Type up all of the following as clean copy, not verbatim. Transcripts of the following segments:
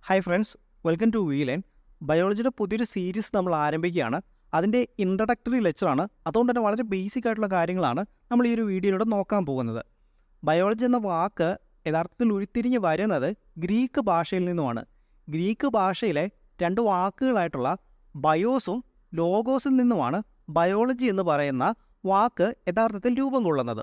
Hi friends, welcome to WeLearn. ബയോളജിയുടെ പുതിയൊരു series നമ്മൾ ആരംഭിക്കുകയാണ്. അതിൻ്റെ ഇൻട്രഡക്ടറി ലെക്ചറാണ്. അതുകൊണ്ട് തന്നെ വളരെ ബേസിക് ആയിട്ടുള്ള കാര്യങ്ങളാണ് നമ്മൾ ഈ ഒരു വീഡിയോയിലൂടെ നോക്കാൻ പോകുന്നത്. ബയോളജി എന്ന വാക്ക് യഥാർത്ഥത്തിൽ ഉരുത്തിരിഞ്ഞ് വരുന്നത് ഗ്രീക്ക് ഭാഷയിൽ നിന്നുമാണ്. ഗ്രീക്ക് ഭാഷയിലെ രണ്ട് വാക്കുകളായിട്ടുള്ള ബയോസും ലോഗോസിൽ നിന്നുമാണ് ബയോളജി എന്ന് പറയുന്ന വാക്ക് യഥാർത്ഥത്തിൽ രൂപം കൊള്ളുന്നത്.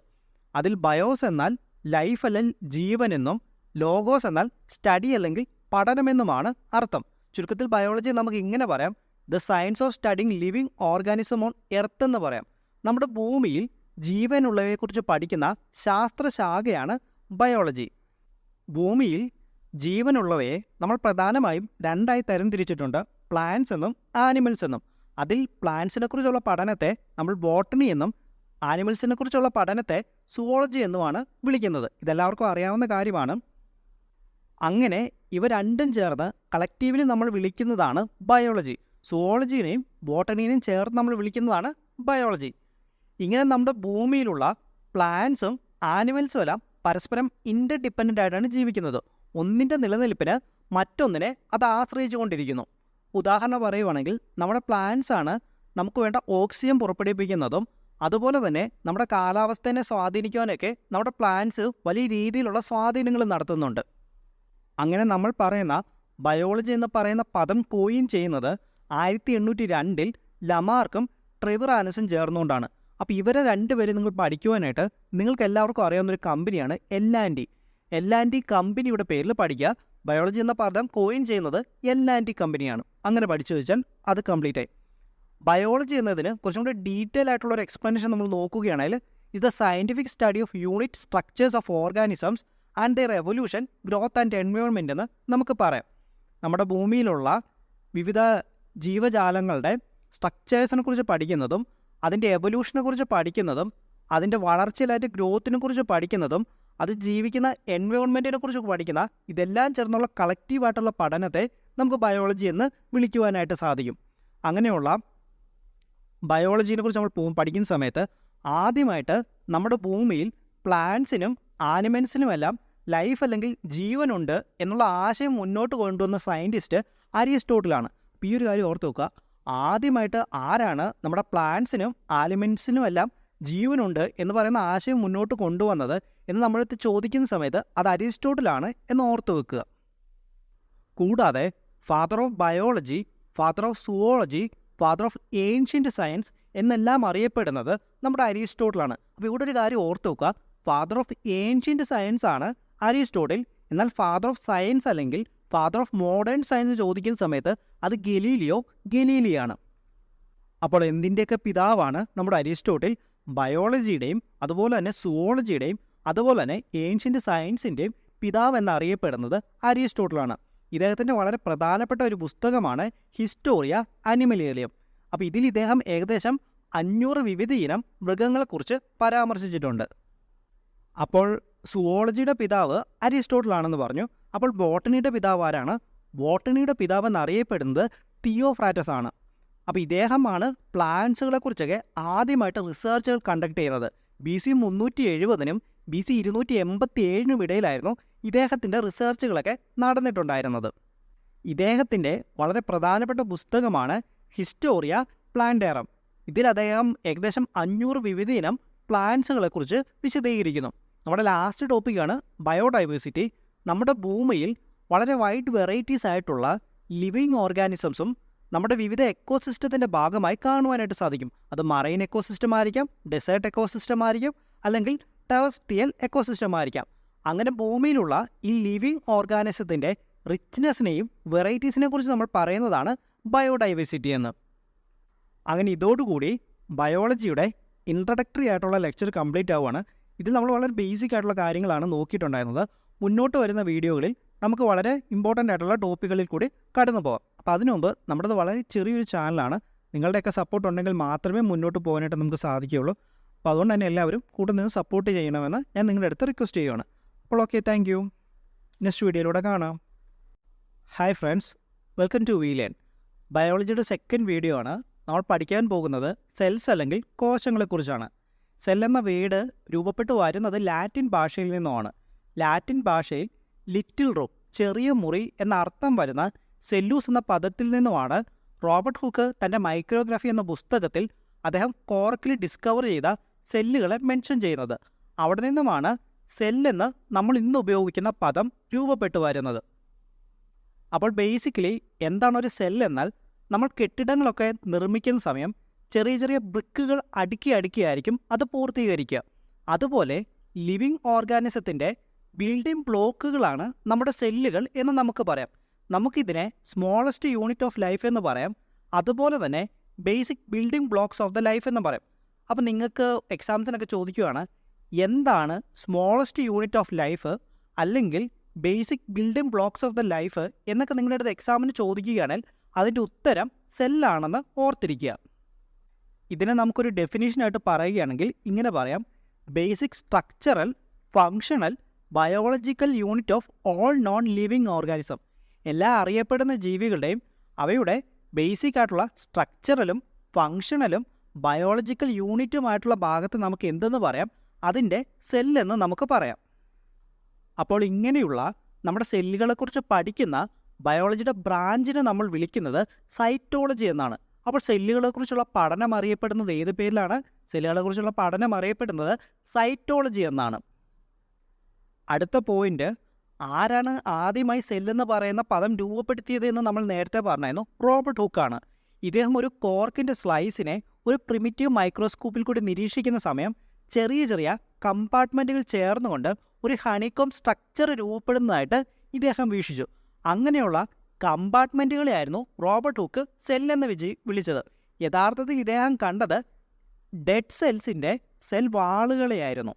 അതിൽ ബയോസ് എന്നാൽ ലൈഫ് അല്ലെങ്കിൽ ജീവൻ എന്നും ലോഗോസ് എന്നാൽ സ്റ്റഡി അല്ലെങ്കിൽ പഠനമെന്നുമാണ് അർത്ഥം. ചുരുക്കത്തിൽ ബയോളജി നമുക്ക് ഇങ്ങനെ പറയാം: the science of studying living organism on earth എന്ന് പറയാം. നമ്മുടെ ഭൂമിയിൽ ജീവനുള്ളവയെക്കുറിച്ച് പഠിക്കുന്ന ശാസ്ത്രശാഖയാണ് ബയോളജി. ഭൂമിയിൽ ജീവനുള്ളവയെ നമ്മൾ പ്രധാനമായും രണ്ടായി തരംതിരിച്ചിട്ടുണ്ട്: പ്ലാന്റ്സ് എന്നും ആനിമൽസ് എന്നും. അതിൽ പ്ലാന്റ്സിനെ കുറിച്ചുള്ള പഠനത്തെ നമ്മൾ ബോട്ടണി എന്നും ആനിമൽസിനെ കുറിച്ചുള്ള പഠനത്തെ സുവോളജി എന്നുമാണ് വിളിക്കുന്നത്. ഇതെല്ലാവർക്കും അറിയാവുന്ന കാര്യമാണ്. അങ്ങനെ ഇവ രണ്ടും ചേർന്ന് കളക്റ്റീവ്ലി നമ്മൾ വിളിക്കുന്നതാണ് ബയോളജി. സുവോളജിനെയും ബോട്ടണിനെയും ചേർത്ത് നമ്മൾ വിളിക്കുന്നതാണ് ബയോളജി. ഇങ്ങനെ നമ്മുടെ ഭൂമിയിലുള്ള പ്ലാന്റ്സും ആനിമൽസും എല്ലാം പരസ്പരം ഇൻ്റർ ഡിപ്പെൻഡൻ്റ് ആയിട്ടാണ് ജീവിക്കുന്നത്. ഒന്നിൻ്റെ നിലനിൽപ്പിന് മറ്റൊന്നിനെ അത് ആശ്രയിച്ചു കൊണ്ടിരിക്കുന്നു. ഉദാഹരണം പറയുവാണെങ്കിൽ, നമ്മുടെ പ്ലാന്റ്സ് ആണ് നമുക്ക് വേണ്ട ഓക്സിജൻ പുറപ്പെടുവിപ്പിക്കുന്നതും അതുപോലെ തന്നെ നമ്മുടെ കാലാവസ്ഥയെ സ്വാധീനിക്കുവാനൊക്കെ നമ്മുടെ പ്ലാന്റ്സ് വലിയ രീതിയിലുള്ള സ്വാധീനങ്ങൾ നടത്തുന്നുണ്ട്. അങ്ങനെ നമ്മൾ പറയുന്ന ബയോളജി എന്ന് പറയുന്ന പദം കോയിൻ ചെയ്യുന്നത് 1802 ലമാർക്കും ട്രെവർ ആനസും ചേർന്നുകൊണ്ടാണ്. അപ്പോൾ ഇവരെ രണ്ടുപേരും നിങ്ങൾ പഠിക്കുവാനായിട്ട് നിങ്ങൾക്ക് എല്ലാവർക്കും അറിയാവുന്നൊരു കമ്പനിയാണ് L&T. L&T കമ്പനിയുടെ പേരിൽ പഠിക്കുക. ബയോളജി എന്ന പദം കോയിൻ ചെയ്യുന്നത് L&T കമ്പനിയാണ്. അങ്ങനെ പഠിച്ചു വെച്ചാൽ അത് കംപ്ലീറ്റ് ആയി. ബയോളജി എന്നതിന് കുറച്ചും കൂടി ഡീറ്റെയിൽ ആയിട്ടുള്ള ഒരു എക്സ്പ്ലനേഷൻ നമ്മൾ നോക്കുകയാണെങ്കിൽ, ഇത് scientific study of unit structures of organisms and their evolution, growth and environment എന്ന് നമുക്ക് പറയാം. നമ്മുടെ ഭൂമിയിലുള്ള വിവിധ ജീവജാലങ്ങളുടെ സ്ട്രക്ചേഴ്സിനെ കുറിച്ച് പഠിക്കുന്നതും അതിൻ്റെ എവല്യൂഷനെ കുറിച്ച് പഠിക്കുന്നതും അതിൻ്റെ വളർച്ചയിലായിട്ട് ഗ്രോത്തിനെ കുറിച്ച് പഠിക്കുന്നതും അത് ജീവിക്കുന്ന എൻവയോൺമെൻറ്റിനെ കുറിച്ച് പഠിക്കുന്ന ഇതെല്ലാം ചേർന്നുള്ള കളക്റ്റീവായിട്ടുള്ള പഠനത്തെ നമുക്ക് ബയോളജി എന്ന് വിളിക്കുവാനായിട്ട് സാധിക്കും. അങ്ങനെയുള്ള ബയോളജിനെ കുറിച്ച് നമ്മൾ പഠിക്കുന്ന സമയത്ത് ആദ്യമായിട്ട് നമ്മുടെ ഭൂമിയിൽ പ്ലാന്റ്സിനും ആനിമൽസിനുമെല്ലാം ലൈഫ് അല്ലെങ്കിൽ ജീവനുണ്ട് എന്നുള്ള ആശയം മുന്നോട്ട് കൊണ്ടുവന്ന സയൻറ്റിസ്റ്റ് അരിസ്റ്റോട്ടിലാണ്. അപ്പോൾ ഈ ഒരു കാര്യം ഓർത്ത് വെക്കുക. ആദ്യമായിട്ട് ആരാണ് നമ്മുടെ പ്ലാന്റ്സിനും ആനിമൽസിനുമെല്ലാം ജീവനുണ്ട് എന്ന് പറയുന്ന ആശയം മുന്നോട്ട് കൊണ്ടുവന്നത് എന്ന് നമ്മളടുത്ത് ചോദിക്കുന്ന സമയത്ത് അത് അരിസ്റ്റോട്ടിലാണ് എന്ന് ഓർത്ത് വെക്കുക. കൂടാതെ father of biology, father of zoology, father of ancient science എന്നെല്ലാം അറിയപ്പെടുന്നത് നമ്മുടെ അരിസ്റ്റോട്ടിലാണ്. അപ്പോൾ ഇവിടെ ഒരു കാര്യം ഓർത്ത് വെക്കുക: ഫാദർ ഓഫ് ഏൻഷ്യൻ്റ് സയൻസ് ആണ് അരിസ്റ്റോട്ടിൽ. എന്നാൽ ഫാദർ ഓഫ് സയൻസ് അല്ലെങ്കിൽ ഫാദർ ഓഫ് മോഡേൺ സയൻസ് ചോദിക്കുന്ന സമയത്ത് അത് ഗലീലിയാണ്. അപ്പോൾ എന്തിൻ്റെയൊക്കെ പിതാവാണ് നമ്മുടെ അരിസ്റ്റോട്ടിൽ? ബയോളജിയുടെയും അതുപോലെ തന്നെ സുവോളജിയുടെയും അതുപോലെ തന്നെ ഏൻഷ്യൻ്റ് സയൻസിൻ്റെയും പിതാവ് എന്നറിയപ്പെടുന്നത് അരിസ്റ്റോട്ടിലാണ്. ഇദ്ദേഹത്തിൻ്റെ വളരെ പ്രധാനപ്പെട്ട ഒരു പുസ്തകമാണ് ഹിസ്റ്റോറിയ അനിമലേറിയം. അപ്പോൾ ഇതിൽ ഇദ്ദേഹം ഏകദേശം 500 വിവിധ ഇനം മൃഗങ്ങളെക്കുറിച്ച് പരാമർശിച്ചിട്ടുണ്ട്. അപ്പോൾ സുവോളജിയുടെ പിതാവ് അരിസ്റ്റോട്ടിലാണെന്ന് പറഞ്ഞു. അപ്പോൾ ബോട്ടണിയുടെ പിതാവ് ആരാണ്? ബോട്ടണിയുടെ പിതാവ് എന്നറിയപ്പെടുന്നത് തിയോഫ്രാറ്റസ് ആണ്. അപ്പോൾ ഇദ്ദേഹമാണ് പ്ലാന്റ്സുകളെക്കുറിച്ചൊക്കെ ആദ്യമായിട്ട് റിസർച്ചുകൾ കണ്ടക്ട് ചെയ്യുന്നത്. BC 370 BC 287 ഇടയിലായിരുന്നു ഇദ്ദേഹത്തിൻ്റെ റിസർച്ചുകളൊക്കെ നടന്നിട്ടുണ്ടായിരുന്നത്. ഇദ്ദേഹത്തിൻ്റെ വളരെ പ്രധാനപ്പെട്ട പുസ്തകമാണ് ഹിസ്റ്റോറിയ പ്ലാന്റേറം. ഇതിൽ അദ്ദേഹം ഏകദേശം 500 വിവിധ ഇനം പ്ലാന്റ്സുകളെക്കുറിച്ച് വിശദീകരിക്കുന്നു. നമ്മുടെ ലാസ്റ്റ് ടോപ്പിക്കാണ് ബയോഡൈവേഴ്സിറ്റി. നമ്മുടെ ഭൂമിയിൽ വളരെ വൈഡ് വെറൈറ്റീസ് ആയിട്ടുള്ള ലിവിങ് ഓർഗാനിസംസും നമ്മുടെ വിവിധ എക്കോസിസ്റ്റത്തിൻ്റെ ഭാഗമായി കാണുവാനായിട്ട് സാധിക്കും. അത് മറൈൻ എക്കോസിസ്റ്റം ആയിരിക്കാം, ഡെസേർട്ട് എക്കോസിസ്റ്റം ആയിരിക്കും, അല്ലെങ്കിൽ ടെറസ്ട്രിയൽ എക്കോസിസ്റ്റം ആയിരിക്കാം. അങ്ങനെ ഭൂമിയിലുള്ള ഈ ലിവിങ് ഓർഗാനിസത്തിൻ്റെ റിച്ച്നെസ്സിനെയും വെറൈറ്റീസിനെ കുറിച്ച് നമ്മൾ പറയുന്നതാണ് ബയോഡൈവേഴ്സിറ്റി എന്ന്. അങ്ങനെ ഇതോടുകൂടി ബയോളജിയുടെ ഇൻട്രഡക്ടറി ആയിട്ടുള്ള ലെക്ചർ കംപ്ലീറ്റ് ആവുകയാണ്. ഇതിൽ നമ്മൾ വളരെ ബേസിക് ആയിട്ടുള്ള കാര്യങ്ങളാണ് നോക്കിയിട്ടുണ്ടായിരുന്നത്. മുന്നോട്ട് വരുന്ന വീഡിയോകളിൽ നമുക്ക് വളരെ ഇമ്പോർട്ടൻ്റ് ആയിട്ടുള്ള ടോപ്പിക്കുകളിൽ കൂടി കടന്നു പോകാം. അപ്പോൾ അതിനു മുമ്പ് നമ്മുടേത് വളരെ ചെറിയൊരു ചാനലാണ്. നിങ്ങളുടെയൊക്കെ സപ്പോർട്ട് ഉണ്ടെങ്കിൽ മാത്രമേ മുന്നോട്ട് പോകാനായിട്ട് നമുക്ക് സാധിക്കുകയുള്ളൂ. അപ്പോൾ അതുകൊണ്ട് തന്നെ എല്ലാവരും കൂടെ നിന്ന് സപ്പോർട്ട് ചെയ്യണമെന്ന് ഞാൻ നിങ്ങളുടെ അടുത്ത് റിക്വസ്റ്റ് ചെയ്യുകയാണ്. അപ്പോൾ ഓക്കെ, താങ്ക് യു. നെക്സ്റ്റ് വീഡിയോയിലൂടെ കാണാം. Hi friends, welcome to WeLearn. ബയോളജിയുടെ സെക്കൻഡ് വീഡിയോ ആണ്. നമ്മൾ പഠിക്കാൻ പോകുന്നത് സെൽസ് അല്ലെങ്കിൽ കോശങ്ങളെക്കുറിച്ചാണ്. സെൽ എന്ന വേർഡ് രൂപപ്പെട്ടു വരുന്നത് ലാറ്റിൻ ഭാഷയിൽ നിന്നുമാണ്. ലാറ്റിൻ ഭാഷയിൽ ലിറ്റിൽ റൂം, ചെറിയ മുറി എന്ന അർത്ഥം വരുന്ന സെല്ലൂസ് എന്ന പദത്തിൽ നിന്നുമാണ് റോബർട്ട് ഹൂക്ക് തൻ്റെ മൈക്രോഗ്രാഫി എന്ന പുസ്തകത്തിൽ അദ്ദേഹം കോർക്കിൽ ഡിസ്കവർ ചെയ്ത സെല്ലുകളെ മെൻഷൻ ചെയ്യുന്നത്. അവിടെ നിന്നുമാണ് സെല്ലെന്ന് നമ്മൾ ഇന്ന് ഉപയോഗിക്കുന്ന പദം രൂപപ്പെട്ടു വരുന്നത്. അപ്പോൾ ബേസിക്കലി എന്താണ് ഒരു സെൽ എന്നാൽ, നമ്മൾ കെട്ടിടങ്ങളൊക്കെ നിർമ്മിക്കുന്ന സമയം ചെറിയ ചെറിയ ബ്രിക്കുകൾ അടുക്കിയായിരിക്കും അത് പൂർത്തീകരിക്കുക. അതുപോലെ ലിവിങ് ഓർഗാനിസത്തിൻ്റെ ബിൽഡിംഗ് ബ്ലോക്കുകളാണ് നമ്മുടെ സെല്ലുകൾ എന്ന് നമുക്ക് പറയാം. നമുക്കിതിനെ സ്മോളസ്റ്റ് യൂണിറ്റ് ഓഫ് ലൈഫ് എന്ന് പറയാം. അതുപോലെ തന്നെ basic building blocks of the life എന്ന് പറയും. അപ്പോൾ നിങ്ങൾക്ക് എക്സാംസിനൊക്കെ ചോദിക്കുകയാണ്, എന്താണ് സ്മോളസ്റ്റ് യൂണിറ്റ് ഓഫ് ലൈഫ് അല്ലെങ്കിൽ basic building blocks of the life എന്നൊക്കെ നിങ്ങളുടെ അടുത്ത് എക്സാമിന് ചോദിക്കുകയാണെങ്കിൽ അതിൻ്റെ ഉത്തരം സെല്ലാണെന്ന് ഓർത്തിരിക്കുക. ഇതിനെ നമുക്കൊരു ഡെഫിനേഷനായിട്ട് പറയുകയാണെങ്കിൽ ഇങ്ങനെ പറയാം: basic structural, functional, biological unit of all non living organism. എല്ലാ അറിയപ്പെടുന്ന ജീവികളുടെയും അവയുടെ ബേസിക് ആയിട്ടുള്ള സ്ട്രക്ചറലും ഫങ്ഷണലും ബയോളജിക്കൽ യൂണിറ്റുമായിട്ടുള്ള ഭാഗത്ത് നമുക്ക് എന്തെന്ന് പറയാം? അതിൻ്റെ സെല്ലെന്ന് നമുക്ക് പറയാം. അപ്പോൾ ഇങ്ങനെയുള്ള നമ്മുടെ സെല്ലുകളെക്കുറിച്ച് പഠിക്കുന്ന ബയോളജിയുടെ ബ്രാഞ്ചിനെ നമ്മൾ വിളിക്കുന്നത് സൈറ്റോളജി എന്നാണ്. അപ്പോൾ സെല്ലുകളെക്കുറിച്ചുള്ള പഠനം അറിയപ്പെടുന്നത് ഏത് പേരിലാണ്? സെല്ലുകളെക്കുറിച്ചുള്ള പഠനം അറിയപ്പെടുന്നത് സൈറ്റോളജി എന്നാണ്. അടുത്ത പോയിന്റ്, ആരാണ് ആദ്യമായി സെല്ലെന്ന് പറയുന്ന പദം രൂപപ്പെടുത്തിയത് എന്ന് നമ്മൾ നേരത്തെ പറഞ്ഞായിരുന്നു. റോബർട്ട് ഹൂക്കാണ്. ഇദ്ദേഹം ഒരു കോർക്കിൻ്റെ സ്ലൈസിനെ ഒരു പ്രിമിറ്റീവ് മൈക്രോസ്കോപ്പിൽ കൂടി നിരീക്ഷിക്കുന്ന സമയം ചെറിയ ചെറിയ കമ്പാർട്ട്മെൻറ്റുകൾ ചേർന്നുകൊണ്ട് ഒരു ഹണികോം സ്ട്രക്ചർ രൂപപ്പെടുന്നതായിട്ട് ഇദ്ദേഹം വീക്ഷിച്ചു. അങ്ങനെയുള്ള കമ്പാർട്ട്മെൻറ്റുകളെയായിരുന്നു റോബർട്ട് ഹൂക്ക് സെല്ലെന്ന് വിളിച്ചത്. യഥാർത്ഥത്തിൽ ഇദ്ദേഹം കണ്ടത് ഡെഡ് സെൽസിൻ്റെ സെൽ വാളുകളെയായിരുന്നു.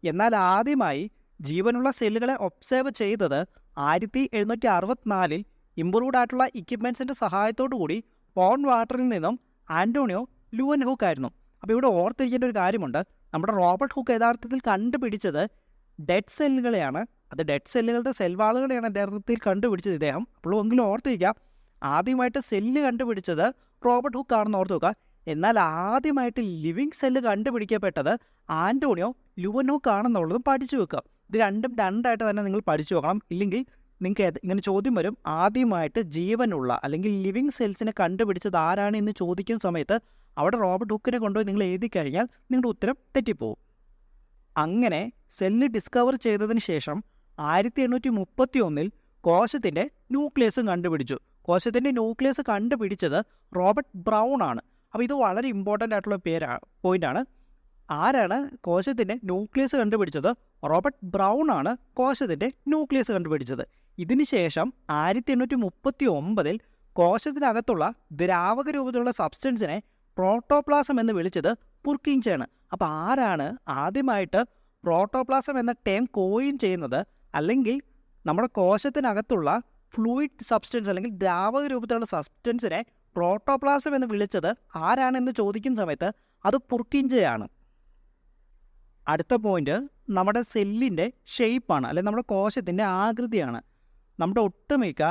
എന്നാൽ ആദ്യമായി ജീവനുള്ള സെല്ലുകളെ ഒബ്സേർവ് ചെയ്തത് 1764 ഇംപ്രൂവ്ഡ് ആയിട്ടുള്ള ഇക്വിപ്മെൻസിൻ്റെ സഹായത്തോടു കൂടി പോൺ വാട്ടറിൽ നിന്നും ആൻ്റോണിയോ ലൂവൻഹൂക്ക് ആയിരുന്നു. അപ്പോൾ ഇവിടെ ഓർത്തിരിക്കേണ്ട ഒരു കാര്യമുണ്ട്, നമ്മുടെ റോബർട്ട് ഹൂക്ക് യഥാർത്ഥത്തിൽ കണ്ടുപിടിച്ചത് ഡെഡ് സെല്ലുകളെയാണ്. അത് ഡെഡ് സെല്ലുകളുടെ സെൽവാളുകളെയാണ് യഥാർത്ഥത്തിൽ കണ്ടുപിടിച്ചത് ഇദ്ദേഹം. അപ്പോഴെങ്കിലും ഓർത്തിരിക്കുക, ആദ്യമായിട്ട് സെല്ല് കണ്ടുപിടിച്ചത് റോബർട്ട് ഹൂക്ക് ആണെന്ന് ഓർത്ത് വെക്കുക. എന്നാൽ ആദ്യമായിട്ട് ലിവിങ് സെല്ല് കണ്ടുപിടിക്കപ്പെട്ടത് ആൻ്റോണിയോ ലൂവൻഹൂക്ക് ആണെന്നുള്ളതും പഠിച്ചു വെക്കുക. ഇത് രണ്ടായിട്ട് തന്നെ നിങ്ങൾ പഠിച്ചു വെക്കണം. ഇല്ലെങ്കിൽ നിങ്ങൾക്ക് ഇങ്ങനെ ചോദ്യം വരും, ആദ്യമായിട്ട് ജീവനുള്ള അല്ലെങ്കിൽ ലിവിങ് സെൽസിനെ കണ്ടുപിടിച്ചത് ആരാണ് എന്ന് ചോദിക്കുന്ന സമയത്ത് അവിടെ റോബർട്ട് ഹൂക്കിനെ കൊണ്ടുപോയി നിങ്ങൾ എഴുതി കഴിഞ്ഞാൽ നിങ്ങളുടെ ഉത്തരം തെറ്റിപ്പോവും. അങ്ങനെ സെല്ല് ഡിസ്കവർ ചെയ്തതിന് ശേഷം 1831 കോശത്തിൻ്റെ ന്യൂക്ലിയസും കണ്ടുപിടിച്ചു. കോശത്തിൻ്റെ ന്യൂക്ലിയസ് കണ്ടുപിടിച്ചത് റോബർട്ട് ബ്രൗൺ ആണ്. അപ്പോൾ ഇത് വളരെ ഇമ്പോർട്ടൻ്റ് ആയിട്ടുള്ള പോയിൻ്റാണ്. ആരാണ് കോശത്തിൻ്റെ ന്യൂക്ലിയസ് കണ്ടുപിടിച്ചത്? റോബർട്ട് ബ്രൗൺ ആണ് കോശത്തിൻ്റെ ന്യൂക്ലിയസ് കണ്ടുപിടിച്ചത്. ഇതിനുശേഷം 1839 കോശത്തിനകത്തുള്ള ദ്രാവക രൂപത്തിലുള്ള സബ്സ്റ്റൻസിനെ പ്രോട്ടോപ്ലാസം എന്ന് വിളിച്ചത് പുർക്കിൻസാണ്. അപ്പോൾ ആരാണ് ആദ്യമായിട്ട് പ്രോട്ടോപ്ലാസം എന്ന ടേം കോയിൻ ചെയ്യുന്നത്? അല്ലെങ്കിൽ നമ്മുടെ കോശത്തിനകത്തുള്ള ഫ്ലൂയിഡ് സബ്സ്റ്റൻസ് അല്ലെങ്കിൽ ദ്രാവക രൂപത്തിലുള്ള സബ്സ്റ്റൻസിനെ പ്രോട്ടോപ്ലാസം എന്ന് വിളിച്ചത് ആരാണെന്ന് ചോദിക്കുന്ന സമയത്ത് അത് പുർക്കിൻസയാണ്. അടുത്ത പോയിന്റ് നമ്മുടെ സെല്ലിൻ്റെ ഷേപ്പാണ്, അല്ലെങ്കിൽ നമ്മുടെ കോശത്തിൻ്റെ ആകൃതിയാണ്. നമ്മുടെ ഒട്ടുമിക്ക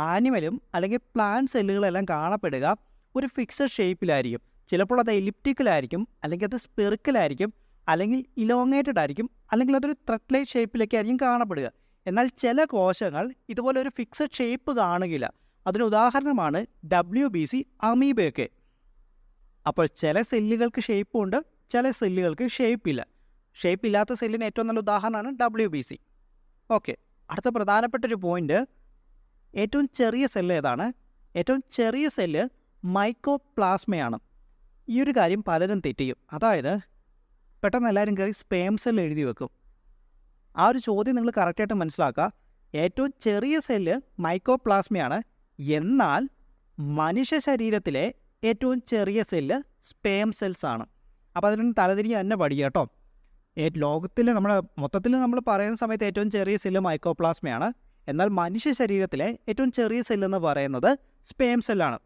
ആനിമലും അല്ലെങ്കിൽ പ്ലാന്റ് സെല്ലുകളെല്ലാം കാണപ്പെടുക ഒരു ഫിക്സഡ് ഷേപ്പിലായിരിക്കും. ചിലപ്പോൾ അത് എലിപ്റ്റിക്കലായിരിക്കും, അല്ലെങ്കിൽ അത് സ്പെറിക്കലായിരിക്കും, അല്ലെങ്കിൽ ഇലോങ്ങേറ്റഡ് ആയിരിക്കും, അല്ലെങ്കിൽ അതൊരു ത്രെഡ് ഷേപ്പിലൊക്കെ ആയിരിക്കും കാണപ്പെടുക. എന്നാൽ ചില കോശങ്ങൾ ഇതുപോലെ ഒരു ഫിക്സഡ് ഷേപ്പ് കാണുകയില്ല. അതിന് ഉദാഹരണമാണ് WBC അമീബയൊക്കെ. അപ്പോൾ ചില സെല്ലുകൾക്ക് ഷേപ്പുണ്ട്, ചില സെല്ലുകൾക്ക് ഷേപ്പില്ല. ഷേപ്പില്ലാത്ത സെല്ലിന് ഏറ്റവും നല്ല ഉദാഹരണമാണ് WBC. ഓക്കെ, അടുത്ത പ്രധാനപ്പെട്ടൊരു പോയിന്റ്, ഏറ്റവും ചെറിയ സെല്ല് ഏതാണ്? ഏറ്റവും ചെറിയ സെല്ല് മൈക്കോപ്ലാസ്മയാണ്. ഈ ഒരു കാര്യം പലരും തെറ്റിയും. അതായത് പെട്ടെന്ന് എല്ലാവരും കയറി സ്പേം സെൽ എഴുതി വെക്കും. ആ ഒരു ചോദ്യം നിങ്ങൾ കറക്റ്റായിട്ട് മനസ്സിലാക്കുക. ഏറ്റവും ചെറിയ സെല്ല് മൈക്കോപ്ലാസ്മയാണ്. എന്നാൽ മനുഷ്യ ശരീരത്തിലെ ഏറ്റവും ചെറിയ സെല്ല് സ്പേം സെൽസ് ആണ്. അപ്പോൾ അതിനൊന്ന് തലതിരിഞ്ഞ് തന്നെ പഠിക്കുക കേട്ടോ. ലോകത്തിൽ മൊത്തത്തിൽ നമ്മൾ പറയുന്ന സമയത്ത് ഏറ്റവും ചെറിയ സെല്ല് മൈക്കോപ്ലാസ്മയാണ്. എന്നാൽ മനുഷ്യ ശരീരത്തിലെ ഏറ്റവും ചെറിയ സെല്ലെന്ന് പറയുന്നത് സ്പേം സെല്ലാണ്.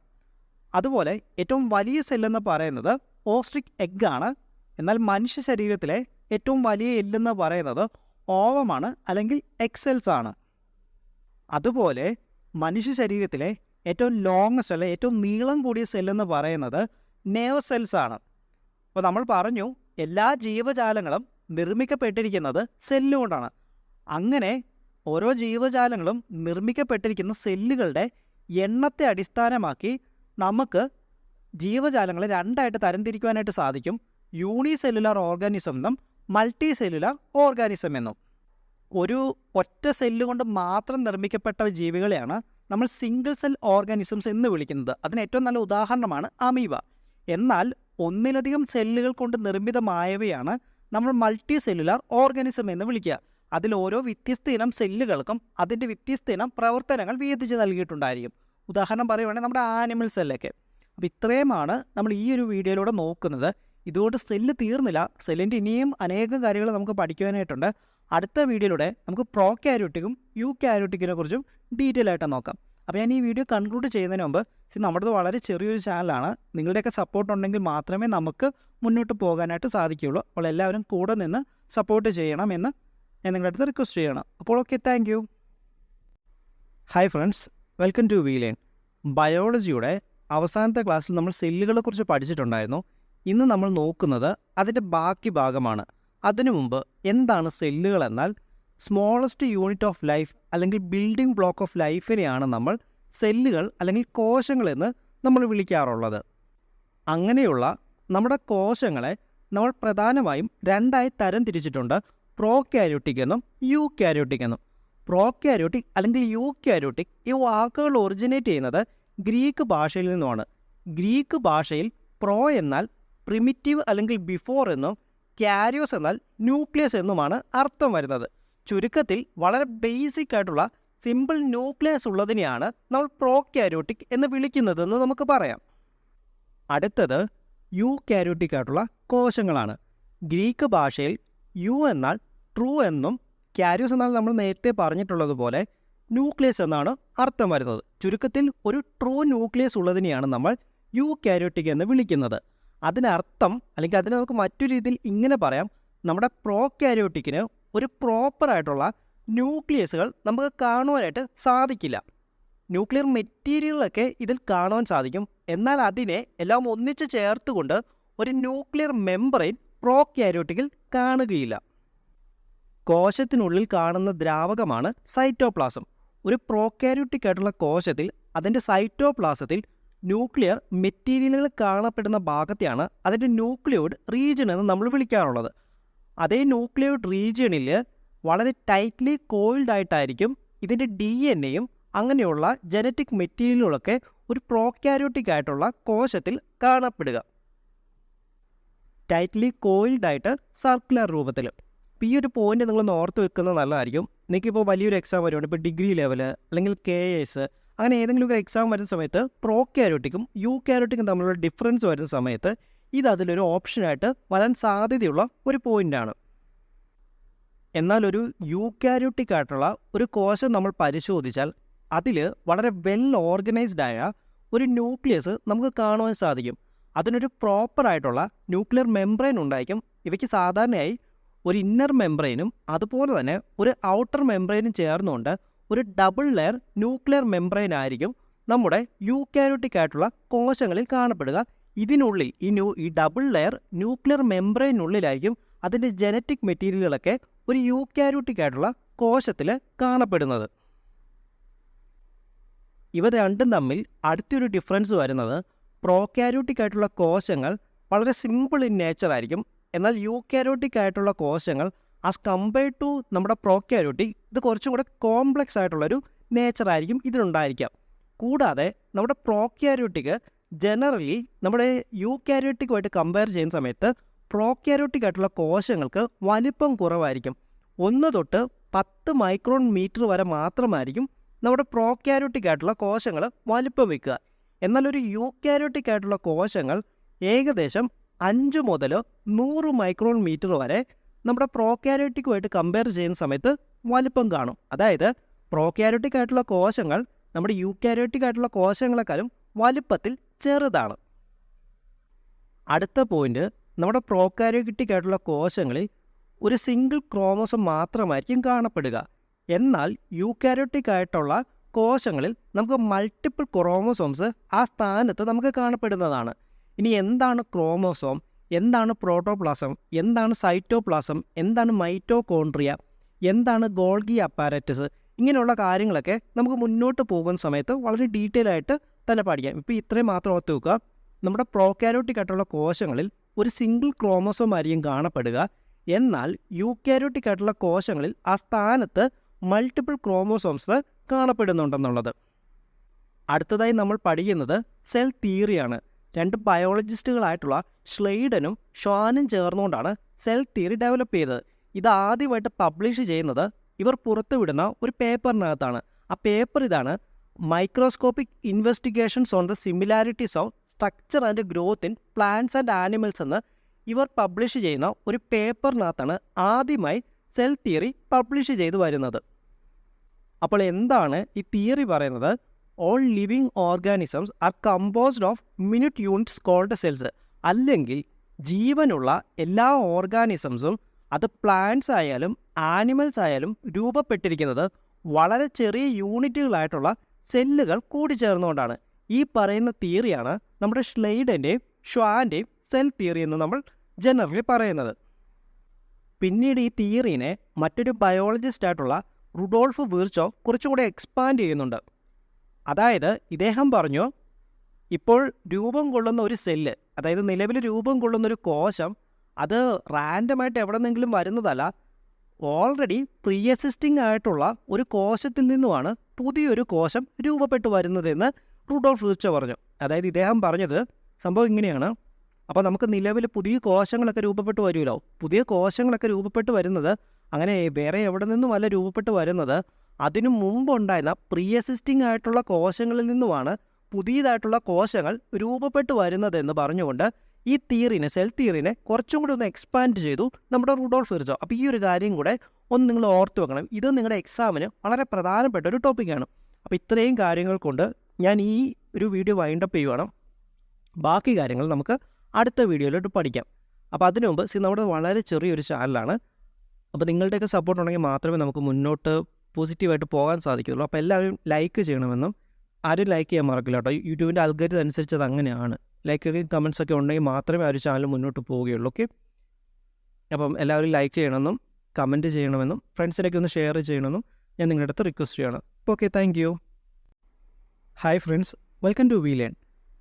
അതുപോലെ ഏറ്റവും വലിയ സെല്ലെന്ന് പറയുന്നത് ഓസ്ട്രിക് എഗ് ആണ്. എന്നാൽ മനുഷ്യ ശരീരത്തിലെ ഏറ്റവും വലിയ എല്ലെന്ന് പറയുന്നത് ഓവമാണ്, അല്ലെങ്കിൽ എഗ് സെൽസ് ആണ്. അതുപോലെ മനുഷ്യ ശരീരത്തിലെ ഏറ്റവും ലോങ്ങസ്റ്റ് അല്ലെ ഏറ്റവും നീളം കൂടിയ സെല്ലെന്ന് പറയുന്നത് നെർവ് സെൽസ് ആണ്. അപ്പോൾ നമ്മൾ പറഞ്ഞു എല്ലാ ജീവജാലങ്ങളും നിർമ്മിക്കപ്പെട്ടിരിക്കുന്നത് സെല്ലുകൊണ്ടാണ്. അങ്ങനെ ഓരോ ജീവജാലങ്ങളും നിർമ്മിക്കപ്പെട്ടിരിക്കുന്ന സെല്ലുകളുടെ എണ്ണത്തെ അടിസ്ഥാനമാക്കി നമുക്ക് ജീവജാലങ്ങളെ രണ്ടായിട്ട് തരംതിരിക്കുവാനായിട്ട് സാധിക്കും. യൂണിസെല്ലുലാർ ഓർഗാനിസം എന്നും മൾട്ടി സെല്ലുലാർ ഓർഗാനിസം എന്നും. ഒരു ഒറ്റ സെല്ല് കൊണ്ട് മാത്രം നിർമ്മിക്കപ്പെട്ട ജീവികളെയാണ് നമ്മൾ സിംഗിൾ സെൽ ഓർഗാനിസംസ് എന്ന് വിളിക്കുന്നത്. അതിന് ഏറ്റവും നല്ല ഉദാഹരണമാണ് അമീബ. എന്നാൽ ഒന്നിലധികം സെല്ലുകൾ കൊണ്ട് നിർമ്മിതമായവയാണ് നമ്മൾ മൾട്ടി സെല്ലുലാർ ഓർഗാനിസം എന്ന് വിളിക്കുക. അതിൽ ഓരോ വ്യത്യസ്ത ഇനം സെല്ലുകൾക്കും അതിൻ്റെ വ്യത്യസ്ത ഇനം പ്രവർത്തനങ്ങൾ വീതിച്ച് നൽകിയിട്ടുണ്ടായിരിക്കും. ഉദാഹരണം പറയുവാണെങ്കിൽ നമ്മുടെ ആനിമൽ സെല്ലൊക്കെ. അപ്പോൾ ഇത്രയുമാണ് നമ്മൾ ഈ ഒരു വീഡിയോയിലൂടെ നോക്കുന്നത്. ഇതുകൊണ്ട് സെല്ല് തീർന്നില്ല. സെല്ലിൻ്റെ ഇനിയും അനേകം കാര്യങ്ങൾ നമുക്ക് പഠിക്കുവാനായിട്ടുണ്ട്. അടുത്ത വീഡിയോയിലൂടെ നമുക്ക് പ്രോകാരിയോട്ടിക്കും യൂകാരിയോട്ടിക്കിനെ കുറിച്ചും ഡീറ്റെയിൽ ആയിട്ട് നോക്കാം. അപ്പോൾ ഞാൻ ഈ വീഡിയോ കൺക്ലൂഡ് ചെയ്യുന്നതിന് മുമ്പ് നമ്മുടേത് വളരെ ചെറിയൊരു ചാനലാണ്. നിങ്ങളുടെയൊക്കെ സപ്പോർട്ട് ഉണ്ടെങ്കിൽ മാത്രമേ നമുക്ക് മുന്നോട്ട് പോകാനായിട്ട് സാധിക്കുകയുള്ളൂ. അപ്പോൾ എല്ലാവരും കൂടെ നിന്ന് സപ്പോർട്ട് ചെയ്യണമെന്ന് ഞാൻ നിങ്ങളുടെ അടുത്ത് റിക്വസ്റ്റ് ചെയ്യണം. അപ്പോൾ okay, thank you. Hi friends, welcome to WeLearn. ബയോളജിയുടെ അവസാനത്തെ ക്ലാസ്സിൽ നമ്മൾ സെല്ലുകളെക്കുറിച്ച് പഠിച്ചിട്ടുണ്ടായിരുന്നു. ഇന്ന് നമ്മൾ നോക്കുന്നത് അതിൻ്റെ ബാക്കി ഭാഗമാണ്. അതിനു മുമ്പ് എന്താണ് സെല്ലുകൾ എന്നാൽ സ്മോളസ്റ്റ് യൂണിറ്റ് ഓഫ് ലൈഫ് അല്ലെങ്കിൽ ബിൽഡിംഗ് ബ്ലോക്ക് ഓഫ് ലൈഫിനെയാണ് നമ്മൾ സെല്ലുകൾ അല്ലെങ്കിൽ കോശങ്ങളെന്ന് നമ്മൾ വിളിക്കാറുള്ളത്. അങ്ങനെയുള്ള നമ്മുടെ കോശങ്ങളെ നമ്മൾ പ്രധാനമായും രണ്ടായി തരം തിരിച്ചിട്ടുണ്ട്: പ്രോകാരിയോട്ടിക് എന്നും യൂകാരിയോട്ടിക് എന്നും. പ്രോകാരിയോട്ടിക് അല്ലെങ്കിൽ യൂകാരിയോട്ടിക് ഈ വാക്കുകൾ ഒറിജിനേറ്റ് ചെയ്യുന്നത് ഗ്രീക്ക് ഭാഷയിൽ നിന്നുമാണ്. ഗ്രീക്ക് ഭാഷയിൽ പ്രോ എന്നാൽ പ്രിമിറ്റീവ് അല്ലെങ്കിൽ ബിഫോർ എന്നും കാരിയോസ് എന്നാൽ ന്യൂക്ലിയസ് എന്നുമാണ് അർത്ഥം വരുന്നത്. ചുരുക്കത്തിൽ വളരെ ബേസിക് ആയിട്ടുള്ള സിമ്പിൾ ന്യൂക്ലിയസ് ഉള്ളതിനെയാണ് നമ്മൾ പ്രോകാരിയോട്ടിക് എന്ന് വിളിക്കുന്നതെന്ന് നമുക്ക് പറയാം. അടുത്തത് യൂകാരിയോട്ടിക് ആയിട്ടുള്ള കോശങ്ങളാണ്. ഗ്രീക്ക് ഭാഷയിൽ യു എന്നാൽ ട്രൂ എന്നും കാരിയോസ് എന്നാൽ നമ്മൾ നേരത്തെ പറഞ്ഞിട്ടുള്ളതുപോലെ ന്യൂക്ലിയസ് എന്നാണ് അർത്ഥം വരുന്നത്. ചുരുക്കത്തിൽ ഒരു ട്രൂ ന്യൂക്ലിയസ് ഉള്ളതിനെയാണ് നമ്മൾ യൂകാരിയോട്ടിക് എന്ന് വിളിക്കുന്നത്. അതിനർത്ഥം അല്ലെങ്കിൽ അതിനെ നമുക്ക് മറ്റൊരു രീതിയിൽ ഇങ്ങനെ പറയാം: നമ്മുടെ പ്രോകാരിയോട്ടിക്കിന് ഒരു പ്രോപ്പറായിട്ടുള്ള ന്യൂക്ലിയസുകൾ നമുക്ക് കാണുവാനായിട്ട് സാധിക്കില്ല. ന്യൂക്ലിയർ മെറ്റീരിയലൊക്കെ ഇതിൽ കാണുവാൻ സാധിക്കും. എന്നാൽ അതിനെ എല്ലാം ഒന്നിച്ച് ചേർത്തുകൊണ്ട് ഒരു ന്യൂക്ലിയർ മെംബ്രെയിൻ പ്രോകാരിയോട്ടിക്കിൽ കാണുകയില്ല. കോശത്തിനുള്ളിൽ കാണുന്ന ദ്രാവകമാണ് സൈറ്റോപ്ലാസം. ഒരു പ്രോകാരിയോട്ടിക് ആയിട്ടുള്ള കോശത്തിൽ അതിൻ്റെ സൈറ്റോപ്ലാസത്തിൽ ന്യൂക്ലിയർ മെറ്റീരിയലുകൾ കാണപ്പെടുന്ന ഭാഗത്തെയാണ് അതിൻ്റെ ന്യൂക്ലിയോയിഡ് റീജിയൻ എന്ന് നമ്മൾ വിളിക്കാറുള്ളത്. അതേ ന്യൂക്ലിയോയിഡ് റീജിയണിൽ വളരെ ടൈറ്റ്ലി കോയിൽഡ് ആയിട്ടായിരിക്കും ഇതിൻ്റെ DNA-യും അങ്ങനെയുള്ള ജനറ്റിക് മെറ്റീരിയലുകളൊക്കെ ഒരു പ്രോകാരിയോട്ടിക് ആയിട്ടുള്ള കോശത്തിൽ കാണപ്പെടുക. ടൈറ്റ്ലി കോയിൽഡ് ആയിട്ട് സർക്കുലർ രൂപത്തിൽ. അപ്പോൾ ഈ ഒരു പോയിന്റ് നിങ്ങളൊന്ന് ഓർത്ത് വെക്കുന്നത് നല്ലതായിരിക്കും. നിങ്ങൾക്കിപ്പോൾ വലിയൊരു എക്സാം വരുവാണ്, ഇപ്പോൾ ഡിഗ്രി ലെവൽ അല്ലെങ്കിൽ KS അങ്ങനെ ഏതെങ്കിലും ഒരു എക്സാം വരുന്ന സമയത്ത് പ്രോകാരിയോട്ടിക്കും യൂകാരിയോട്ടിക്കും തമ്മിലുള്ള ഡിഫറൻസ് വരുന്ന സമയത്ത് ഇത് അതിലൊരു ഓപ്ഷനായിട്ട് വരാൻ സാധ്യതയുള്ള ഒരു പോയിൻ്റാണ്. എന്നാൽ ഒരു യൂകാരിയോട്ടിക് ആയിട്ടുള്ള ഒരു കോശം നമ്മൾ പരിശോധിച്ചാൽ അതിൽ വളരെ വെൽ ഓർഗനൈസ്ഡ് ആയ ഒരു ന്യൂക്ലിയസ് നമുക്ക് കാണുവാൻ സാധിക്കും. അതിനൊരു പ്രോപ്പറായിട്ടുള്ള ന്യൂക്ലിയർ മെംബ്രെയിൻ ഉണ്ടായിരിക്കും. ഇവയ്ക്ക് സാധാരണയായി ഒരു ഇന്നർ മെംബ്രെയിനും അതുപോലെ തന്നെ ഒരു ഔട്ടർ മെംബ്രെയിനും ചേർന്നുകൊണ്ട് ഒരു ഡബിൾ ലെയർ ന്യൂക്ലിയർ മെംബ്രെയിൻ ആയിരിക്കും നമ്മുടെ യൂകാരിയോട്ടിക് ആയിട്ടുള്ള കോശങ്ങളിൽ കാണപ്പെടുക. ഇതിനുള്ളിൽ ഈ ഡബിൾ ലെയർ ന്യൂക്ലിയർ മെംബ്രെയിനുള്ളിലായിരിക്കും അതിൻ്റെ ജനറ്റിക് മെറ്റീരിയലുകളൊക്കെ ഒരു യൂകാരിയോട്ടിക് ആയിട്ടുള്ള കോശത്തിൽ കാണപ്പെടുന്നത്. ഇവ രണ്ടും തമ്മിൽ അടുത്തൊരു ഡിഫറൻസ് വരുന്നത് പ്രോകാരിയോട്ടിക് ആയിട്ടുള്ള കോശങ്ങൾ വളരെ സിമ്പിൾ ഇൻ നേച്ചർ ആയിരിക്കും. എന്നാൽ യൂകാരിയോട്ടിക് ആയിട്ടുള്ള കോശങ്ങൾ ആസ് കമ്പയർഡ് ടു നമ്മുടെ പ്രോകാരിയോട്ടിക് ഇത് കുറച്ചും കൂടെ കോംപ്ലക്സ് ആയിട്ടുള്ളൊരു നേച്ചറായിരിക്കും ഇതിനുണ്ടായിരിക്കാം. കൂടാതെ നമ്മുടെ പ്രോകാരിയോട്ടിക് ജനറലി നമ്മുടെ യൂകാരിയോട്ടിക്കുമായിട്ട് കമ്പയർ ചെയ്യുന്ന സമയത്ത് പ്രോകാരിയോട്ടിക് ആയിട്ടുള്ള കോശങ്ങൾക്ക് വലിപ്പം കുറവായിരിക്കും. 1 തൊട്ട് 10 മൈക്രോൺ മീറ്റർ വരെ മാത്രമായിരിക്കും നമ്മുടെ പ്രോകാരിയോട്ടിക് ആയിട്ടുള്ള കോശങ്ങൾ വലിപ്പം വയ്ക്കുക. എന്നാൽ ഒരു യൂകാരിയോട്ടിക് ആയിട്ടുള്ള കോശങ്ങൾ ഏകദേശം 5 മുതൽ 100 മൈക്രോൺ മീറ്റർ വരെ നമ്മുടെ പ്രോകാരിയോട്ടിക്കുമായിട്ട് കമ്പയർ ചെയ്യുന്ന സമയത്ത് വലിപ്പം കാണും. അതായത് പ്രോകാരിയോട്ടിക് ആയിട്ടുള്ള കോശങ്ങൾ നമ്മുടെ യൂകാരിയോട്ടിക് ആയിട്ടുള്ള കോശങ്ങളെക്കാളും വലിപ്പത്തിൽ ചെറുതാണ്. അടുത്ത പോയിന്റ്, നമ്മുടെ പ്രോകാരിയോട്ടിക് ആയിട്ടുള്ള കോശങ്ങളിൽ ഒരു സിംഗിൾ ക്രോമോസോം മാത്രമായിരിക്കും കാണപ്പെടുക. എന്നാൽ യൂകാരിയോട്ടിക് ആയിട്ടുള്ള കോശങ്ങളിൽ നമുക്ക് മൾട്ടിപ്പിൾ ക്രോമോസോംസ് ആ സ്ഥാനത്ത് നമുക്ക് കാണപ്പെടുന്നതാണ്. ഇനി എന്താണ് ക്രോമോസോം, എന്താണ് പ്രോട്ടോപ്ലാസം, എന്താണ് സൈറ്റോപ്ലാസം, എന്താണ് മൈറ്റോകോൺട്രിയ എന്താണ് ഗോൾഗി അപ്പാരറ്റസ്, ഇങ്ങനെയുള്ള കാര്യങ്ങളൊക്കെ നമുക്ക് മുന്നോട്ട് പോകുന്ന സമയത്ത് വളരെ ഡീറ്റെയിൽ ആയിട്ട് തന്നെ പഠിക്കാം. ഇപ്പോൾ ഇത്രയും മാത്രം ഓർത്ത് വെക്കുക. നമ്മുടെ പ്രോകാരിയോട്ടിക് ആയിട്ടുള്ള കോശങ്ങളിൽ ഒരു സിംഗിൾ ക്രോമോസോം ആയിരിക്കും കാണപ്പെടുക. എന്നാൽ യൂക്കാരിയോട്ടിക് ആയിട്ടുള്ള കോശങ്ങളിൽ ആ സ്ഥാനത്ത് മൾട്ടിപ്പിൾ ക്രോമോസോംസ് കാണപ്പെടുന്നുണ്ടെന്നുള്ളത്. അടുത്തതായി നമ്മൾ പഠിക്കുന്നത് സെൽ തിയറിയാണ്. രണ്ട് ബയോളജിസ്റ്റുകളായിട്ടുള്ള ഷ്ലെയ്ഡനും ഷ്വാനും ചേർന്നുകൊണ്ടാണ് സെൽ തിയറി ഡെവലപ്പ് ചെയ്തത്. ഇത് ആദ്യമായിട്ട് പബ്ലിഷ് ചെയ്യുന്നത് ഇവർ പുറത്തുവിടുന്ന ഒരു പേപ്പറിനകത്താണ്. ആ പേപ്പർ ഇതാണ്: microscopic investigations on the similarities of structure and growth in plants and animals എന്ന് ഇവർ പബ്ലിഷ് ചെയ്യുന്ന ഒരു പേപ്പറിനകത്താണ് ആദ്യമായി സെൽ തിയറി പബ്ലിഷ് ചെയ്തു വരുന്നത്. അപ്പോൾ എന്താണ് ഈ തിയറി പറയുന്നത്? All living organisms are composed of minute units called cells. അല്ലെങ്കിൽ ജീവനുള്ള എല്ലാ ഓർഗാനിസംസും, അത് പ്ലാന്റ്സ് ആയാലും ആനിമൽസ് ആയാലും, രൂപപ്പെട്ടിരിക്കുന്നത് വളരെ ചെറിയ യൂണിറ്റുകളായിട്ടുള്ള സെല്ലുകൾ കൂടിച്ചേർന്നുകൊണ്ടാണ്. ഈ പറയുന്ന തിയറിയാണ് നമ്മുടെ ഷ്ലെയ്ഡൻ്റെയും ഷ്വാൻ്റെയും സെൽ തിയറി എന്ന് നമ്മൾ ജനറലി പറയുന്നത്. പിന്നീട് ഈ തിയറീനെ മറ്റൊരു ബയോളജിസ്റ്റ് ആയിട്ടുള്ള റുഡോൾഫ് വിർച്ചോവ് കുറച്ചുകൂടെ എക്സ്പാൻഡ് ചെയ്യുന്നുണ്ട്. അതായത് ഇദ്ദേഹം പറഞ്ഞു, ഇപ്പോൾ രൂപം കൊള്ളുന്ന ഒരു സെല്ല്, അതായത് നിലവിൽ രൂപം കൊള്ളുന്നൊരു കോശം, അത് റാൻഡമായിട്ട് എവിടെ നിന്നെങ്കിലും വരുന്നതല്ല, ഓൾറെഡി പ്രീ എക്സിസ്റ്റിംഗ് ആയിട്ടുള്ള ഒരു കോശത്തിൽ നിന്നുമാണ് പുതിയൊരു കോശം രൂപപ്പെട്ടു വരുന്നതെന്ന് റുഡോൾഫ് വിർച്ചോവ് പറഞ്ഞു. അതായത് ഇദ്ദേഹം പറഞ്ഞത് സംഭവം ഇങ്ങനെയാണ്: അപ്പോൾ നമുക്ക് നിലവിൽ പുതിയ കോശങ്ങളൊക്കെ രൂപപ്പെട്ട് വരുമല്ലോ. പുതിയ കോശങ്ങളൊക്കെ രൂപപ്പെട്ട് വരുന്നത് അങ്ങനെ വേറെ എവിടെ നിന്നുമല്ല രൂപപ്പെട്ട് വരുന്നത്, അതിനു മുമ്പുണ്ടായിരുന്ന പ്രീ എക്സിസ്റ്റിംഗ് ആയിട്ടുള്ള കോശങ്ങളിൽ നിന്നുമാണ് പുതിയതായിട്ടുള്ള കോശങ്ങൾ രൂപപ്പെട്ട് വരുന്നതെന്ന് പറഞ്ഞുകൊണ്ട് ഈ തിയറിനെ, സെൽ തിയറിനെ കുറച്ചും കൂടി ഒന്ന് എക്സ്പാൻഡ് ചെയ്തു നമ്മുടെ റുഡോൾഫ് വിർച്ചോവ്. അപ്പോൾ ഈ ഒരു കാര്യം കൂടെ ഒന്ന് നിങ്ങൾ ഓർത്ത് വെക്കണം. ഇത് നിങ്ങളുടെ എക്സാമിന് വളരെ പ്രധാനപ്പെട്ട ഒരു ടോപ്പിക്കാണ്. അപ്പോൾ ഇത്രയും കാര്യങ്ങൾ കൊണ്ട് ഞാൻ ഈ ഒരു വീഡിയോ വൈൻഡപ്പ് ചെയ്യുവാണ്. ബാക്കി കാര്യങ്ങൾ നമുക്ക് അടുത്ത വീഡിയോയിലോട്ട് പഠിക്കാം. അപ്പോൾ അതിനു മുമ്പ് നമ്മുടെ വളരെ ചെറിയൊരു ചാനലാണ്. അപ്പോൾ നിങ്ങളുടെയൊക്കെ സപ്പോർട്ട് ഉണ്ടെങ്കിൽ മാത്രമേ നമുക്ക് മുന്നോട്ട് പോസിറ്റീവായിട്ട് പോകാൻ സാധിക്കുള്ളൂ. അപ്പോൾ എല്ലാവരും ലൈക്ക് ചെയ്യണമെന്നും, ആരും ലൈക്ക് ചെയ്യാൻ മറക്കില്ല കേട്ടോ. യൂട്യൂബിൻ്റെ അൽഗോരിതം അനുസരിച്ച് അത് അങ്ങനെയാണ്. ലൈക്കൊക്കെ കമൻസൊക്കെ ഉണ്ടെങ്കിൽ മാത്രമേ ആ ഒരു ചാനൽ മുന്നോട്ട് പോവുകയുള്ളൂ. ഓക്കെ, അപ്പം എല്ലാവരും ലൈക്ക് ചെയ്യണമെന്നും കമൻറ്റ് ചെയ്യണമെന്നും ഫ്രണ്ട്സിനൊക്കെ ഒന്ന് ഷെയർ ചെയ്യണമെന്നും ഞാൻ നിങ്ങളുടെ അടുത്ത് റിക്വസ്റ്റ് ചെയ്യണം. Okay, thank you. Hi friends, welcome to We Learn.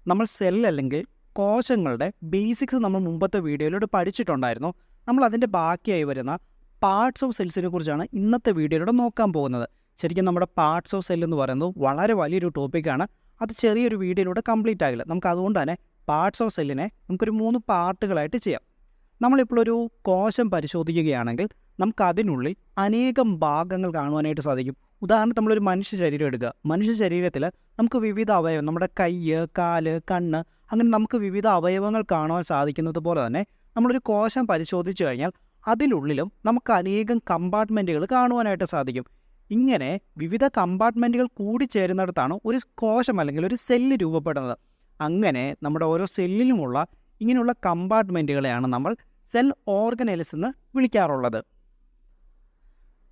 നമ്മൾ സെൽ അല്ലെങ്കിൽ കോശങ്ങളുടെ ബേസിക്സ് നമ്മൾ മുമ്പത്തെ വീഡിയോയിലൂടെ പഠിച്ചിട്ടുണ്ടായിരുന്നു. നമ്മൾ അതിൻ്റെ ബാക്കിയായി വരുന്ന പാർട്സ് ഓഫ് സെൽസിനെ കുറിച്ചാണ് ഇന്നത്തെ വീഡിയോയിലൂടെ നോക്കാൻ പോകുന്നത്. ശരിക്കും നമ്മുടെ പാർട്സ് ഓഫ് സെൽ എന്ന് പറയുന്നത് വളരെ വലിയൊരു ടോപ്പിക്കാണ്. അത് ചെറിയൊരു വീഡിയോയിലൂടെ കംപ്ലീറ്റ് ആകില്ല. നമുക്ക് അതുകൊണ്ട് തന്നെ പാർട്സ് ഓഫ് സെല്ലിനെ നമുക്കൊരു 3 പാർട്ടുകളായിട്ട് ചെയ്യാം. നമ്മളിപ്പോൾ ഒരു കോശം പരിശോധിക്കുകയാണെങ്കിൽ നമുക്ക് അതിനുള്ളിൽ അനേകം ഭാഗങ്ങൾ കാണുവാനായിട്ട് സാധിക്കും. ഉദാഹരണത്തിന് നമ്മളൊരു മനുഷ്യ ശരീരം എടുക്കുക. മനുഷ്യ ശരീരത്തിൽ നമുക്ക് വിവിധ അവയവം, നമ്മുടെ കൈ, കാല്, കണ്ണ്, അങ്ങനെ നമുക്ക് വിവിധ അവയവങ്ങൾ കാണുവാൻ സാധിക്കുന്നത് പോലെ തന്നെ നമ്മളൊരു കോശം പരിശോധിച്ചു കഴിഞ്ഞാൽ അതിനുള്ളിലും നമുക്ക് അനേകം കമ്പാർട്ട്മെൻറ്റുകൾ കാണുവാനായിട്ട് സാധിക്കും. ഇങ്ങനെ വിവിധ കമ്പാർട്ട്മെൻറ്റുകൾ കൂടിച്ചേരുന്നിടത്താണ് ഒരു കോശം അല്ലെങ്കിൽ ഒരു സെല്ല് രൂപപ്പെടുന്നത്. അങ്ങനെ നമ്മുടെ ഓരോ സെല്ലിലുമുള്ള ഇങ്ങനെയുള്ള കമ്പാർട്ട്മെൻറ്റുകളെയാണ് നമ്മൾ സെൽ ഓർഗനൽസ് എന്ന് വിളിക്കാറുള്ളത്.